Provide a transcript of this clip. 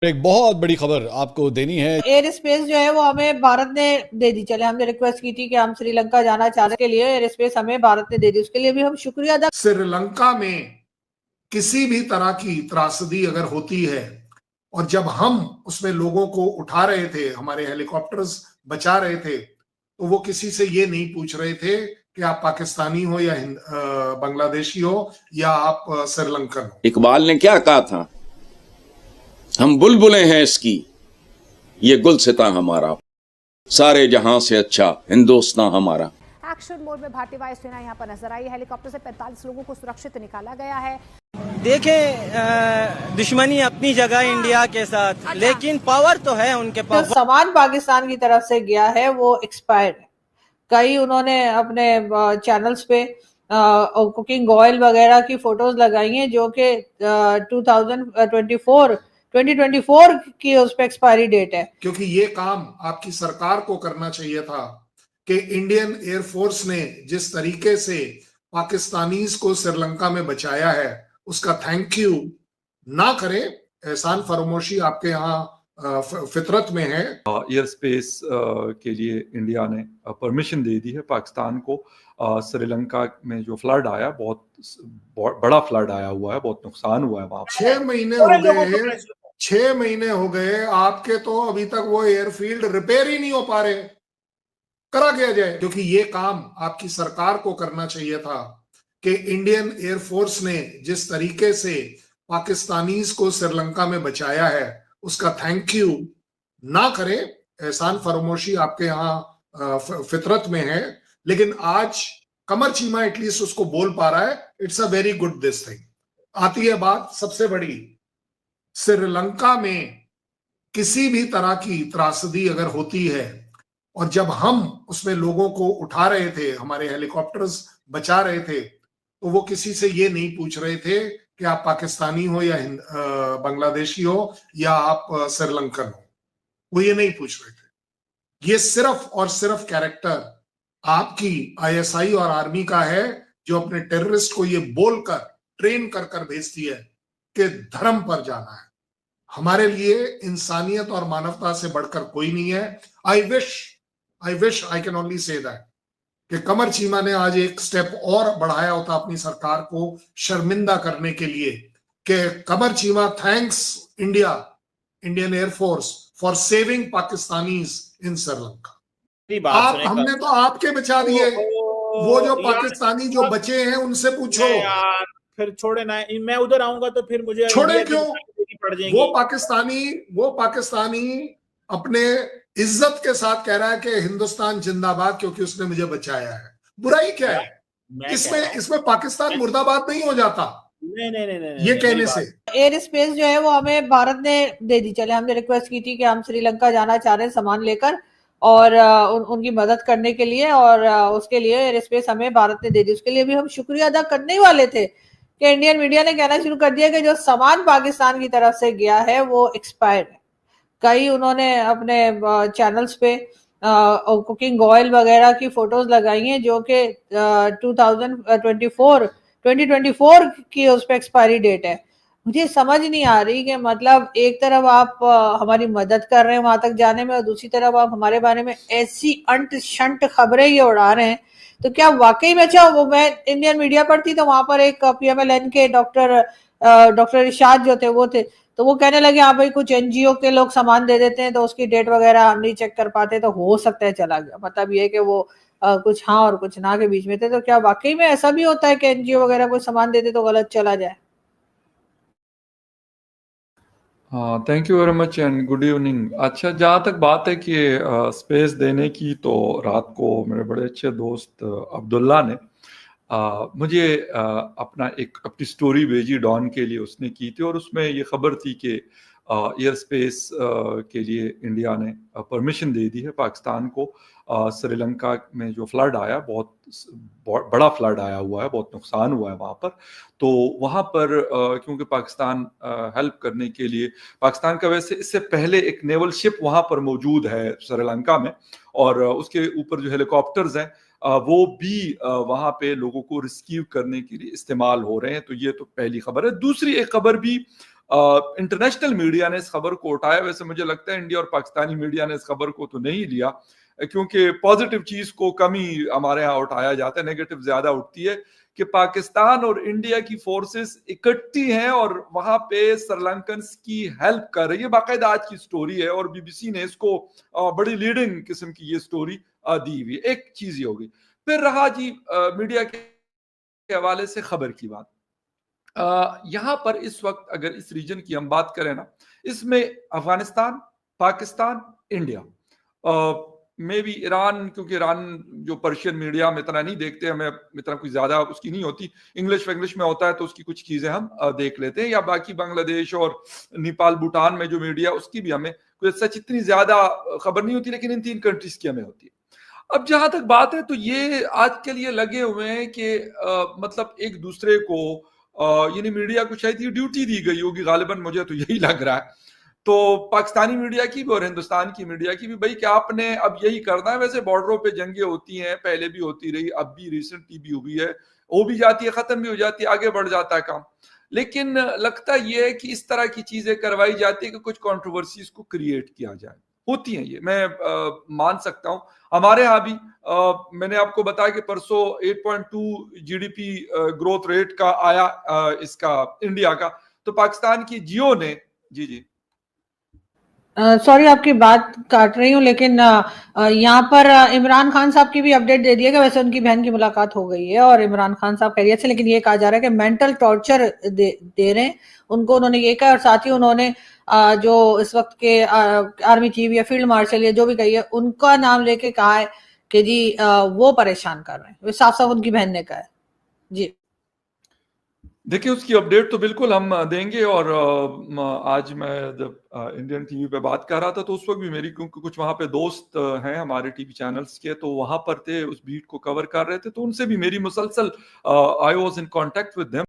एक बहुत बड़ी खबर आपको देनी है। एयर स्पेस जो है वो हमें भारत ने दे दी। चले हमने रिक्वेस्ट की थी कि हम श्रीलंका जाना चाहते के लिए एयर स्पेस हमें भारत ने दे दी, उसके लिए भी हम शुक्रिया अदा। श्रीलंका में किसी भी तरह की त्रासदी अगर होती है और जब हम उसमें लोगों को उठा रहे थे, हमारे हेलीकॉप्टर्स बचा रहे थे, तो वो किसी से ये नहीं पूछ रहे थे कि आप पाकिस्तानी हो या बांग्लादेशी हो या आप श्रीलंकन हो। इकबाल ने क्या कहा था, हम बुलबुलें हैं इसकी, ये गुलसिता हमारा, सारे जहां से अच्छा हिंदुस्तान हमारा। एक्शन मोड में भारतीय वायुसेना यहां पर नजर आई। हेलीकॉप्टर से 45 लोगों को सुरक्षित निकाला गया है। देखें, दुश्मनी अपनी जगह इंडिया के साथ, लेकिन पावर तो है उनके पास। जो सामान पाकिस्तान की तरफ से गया है वो एक्सपायर्ड है। कई उन्होंने अपने चैनल्स पे कुकिंग ऑयल वगैरह की फोटोज लगाई हैं जो कि 2024 की उस पर एक्सपायरी डेट है। क्योंकि ये काम आपकी सरकार को करना चाहिए था कि इंडियन एयरफोर्स ने जिस तरीके से पाकिस्तानीज को श्रीलंका में बचाया है उसका थैंक यू ना करें। एहसान फरामोशी आपके यहाँ फितरत में है। एयर स्पेस के लिए इंडिया ने परमिशन दे दी है पाकिस्तान को। श्रीलंका में जो फ्लड आया, बहुत बड़ा फ्लड आया हुआ है, बहुत नुकसान हुआ है वहां। 6 महीने हो गए हैं, 6 महीने हो गए आपके, तो अभी तक वो एयरफील्ड रिपेयर ही नहीं हो पा रहे। करा गया जाए, क्योंकि ये काम आपकी सरकार को करना चाहिए था कि इंडियन एयरफोर्स ने जिस तरीके से पाकिस्तानीज को श्रीलंका में बचाया है उसका थैंक यू ना करें। एहसान फरामोशी आपके यहाँ फितरत में है, लेकिन आज कमर चीमा एटलीस्ट उसको बोल पा रहा है। It's a very good this thing. आती है बात सबसे बड़ी, श्रीलंका में किसी भी तरह की त्रासदी अगर होती है और जब हम उसमें लोगों को उठा रहे थे, हमारे हेलीकॉप्टर्स बचा रहे थे, तो वो किसी से ये नहीं पूछ रहे थे कि आप पाकिस्तानी हो या बांग्लादेशी हो या आप श्रीलंकन हो। वो ये नहीं पूछ रहे थे। ये सिर्फ और सिर्फ कैरेक्टर आपकी आईएसआई और आर्मी का है, जो अपने टेररिस्ट को ये बोलकर ट्रेन कर कर भेजती है कि धर्म पर जाना है। हमारे लिए इंसानियत और मानवता से बढ़कर कोई नहीं है। I wish I can only say that कि कमर चीमा ने आज एक स्टेप और बढ़ाया होता अपनी सरकार को शर्मिंदा करने के लिए कि Qamar Cheema thanks Indian air force for saving Pakistanis in Sri Lanka. आप हमने तो आपके बचा दिए, वो जो पाकिस्तानी जो बचे हैं उनसे पूछो। फिर छोड़े ना, मैं उधर आऊंगा तो फिर मुझे छोड़े क्यों? वो पाकिस्तानी अपने इज्जत के साथ कह रहा है कि हिंदुस्तान जिंदाबाद क्योंकि उसने मुझे बचाया है। बुराई क्या है इसमें पाकिस्तान मुर्दाबाद नहीं हो जाता। नहीं, ये कहने से एयर स्पेस जो है वो हमें भारत ने दे दी। चले हमने रिक्वेस्ट की थी कि हम श्रीलंका जाना चाह रहे हैं सामान लेकर और उनकी मदद करने के लिए, और उसके लिए एयर स्पेस हमें भारत ने दे दी। उसके लिए भी हम शुक्रिया अदा करने ही वाले थे कि इंडियन मीडिया ने कहना शुरू कर दिया कि जो सामान पाकिस्तान की तरफ से गया है वो एक्सपायर्ड है। कई उन्होंने अपने चैनल्स पे कुकिंग ऑयल वगैरह की फोटोज लगाई हैं जो कि 2024 की उस पर एक्सपायरी डेट है। मुझे समझ नहीं आ रही कि मतलब एक तरफ आप हमारी मदद कर रहे हैं वहां तक जाने में और दूसरी तरफ आप हमारे बारे में ऐसी अंट शंट खबरें ये उड़ा रहे हैं। तो क्या वाकई में, अच्छा वो मैं इंडियन मीडिया पर थी तो वहां पर एक PMLN के डॉक्टर इरशाद जो थे वो थे, तो वो कहने लगे हाँ भाई कुछ NGO के लोग सामान दे देते हैं तो उसकी डेट वगैरह हम नहीं चेक कर पाते, तो हो सकता है चला गया। मतलब ये कि वो कुछ हाँ और कुछ ना के बीच में थे। तो क्या वाकई में ऐसा भी होता है कि NGO वगैरह कोई सामान देते तो गलत चला जाए? हाँ, thank you very much and good evening. अच्छा, जहाँ तक बात है कि स्पेस देने की, तो रात को मेरे बड़े अच्छे दोस्त अब्दुल्ला ने मुझे अपनी स्टोरी भेजी डॉन के लिए, उसने की थी और उसमें ये खबर थी कि एयर स्पेस के लिए इंडिया ने परमिशन दे दी है पाकिस्तान को। श्रीलंका में जो फ्लड आया, बहुत बड़ा फ्लड आया हुआ है, बहुत नुकसान हुआ है वहाँ पर। तो वहाँ पर क्योंकि पाकिस्तान हेल्प करने के लिए, पाकिस्तान का वैसे इससे पहले एक नेवल शिप वहाँ पर मौजूद है श्रीलंका में, और उसके ऊपर जो हेलीकॉप्टर्स हैं वो भी वहाँ पे लोगों को रिस्क्यू करने के लिए इस्तेमाल हो रहे हैं। तो ये तो पहली खबर है। दूसरी एक खबर भी इंटरनेशनल मीडिया ने इस खबर को उठाया। वैसे मुझे लगता है इंडिया और पाकिस्तानी मीडिया ने इस खबर को तो नहीं लिया, क्योंकि पॉजिटिव चीज को कम ही हमारे यहाँ उठाया जाता है, नेगेटिव ज्यादा उठती है कि पाकिस्तान और इंडिया की फोर्सेस इकट्ठी हैं और वहां पे श्रीलंकन की हेल्प कर रही है। बाकायदा आज की स्टोरी है और बीबीसी ने इसको बड़ी लीडिंग किस्म की ये स्टोरी दी हुई। एक चीज ये होगी। फिर रहा जी मीडिया के हवाले से खबर की बात। यहां पर इस वक्त अगर इस रीजन की हम बात करें ना, इसमें अफगानिस्तान, पाकिस्तान, इंडिया, मे भी ईरान, क्योंकि ईरान जो पर्शियन मीडिया में इतना नहीं देखते, हमें इतना कुछ ज्यादा उसकी नहीं होती, इंग्लिश में होता है तो उसकी कुछ चीजें हम देख लेते हैं, या बाकी बांग्लादेश और नेपाल भूटान में जो मीडिया उसकी भी हमें कुछ सच इतनी ज्यादा खबर नहीं होती, लेकिन इन 3 कंट्रीज की हमें होती है। अब जहां तक बात है तो ये आज के लिए लगे हुए हैं कि मतलब एक दूसरे को यानी मीडिया को शायद ये ड्यूटी दी गई होगी, गालिबन मुझे तो यही लग रहा है, तो पाकिस्तानी मीडिया की भी और हिंदुस्तान की मीडिया की भी, भाई कि आपने अब यही करना है। वैसे बॉर्डरों पे जंगें होती हैं, पहले भी होती रही, अब भी रिसेंटली भी हुई है, हो भी जाती है, खत्म भी हो जाती है, आगे बढ़ जाता है काम। लेकिन लगता ये है कि इस तरह की चीजें करवाई जाती है कि कुछ कंट्रोवर्सीज को क्रिएट किया जाए, होती हैं ये, मैं मान सकता हूं। हमारे यहाँ भी मैंने आपको बताया कि परसों 8.2 जीडीपी ग्रोथ रेट का आया इसका इंडिया का, तो पाकिस्तान की जियो ने जी सॉरी आपकी बात काट रही हूँ, लेकिन यहाँ पर इमरान खान साहब की भी अपडेट दे दिएगा। वैसे उनकी बहन की मुलाकात हो गई है और इमरान खान साहब खैरियत से, लेकिन ये कहा जा रहा है कि मेंटल टॉर्चर दे रहे हैं उनको, उन्होंने ये कहा। और साथ ही उन्होंने जो इस वक्त के आर्मी चीफ या फील्ड मार्शल या जो भी कही है, उनका नाम लेके कहा है कि जी वो परेशान कर रहे हैं, साफ साफ उनकी बहन ने कहा है जी। देखिए उसकी अपडेट तो बिल्कुल हम देंगे। और आज मैं जब इंडियन टीवी पे बात कर रहा था तो उस वक्त भी मेरी, क्योंकि कुछ वहां पे दोस्त हैं हमारे टीवी चैनल्स के, तो वहां पर थे, उस बीट को कवर कर रहे थे, तो उनसे भी मेरी मुसलसल I was in contact with them.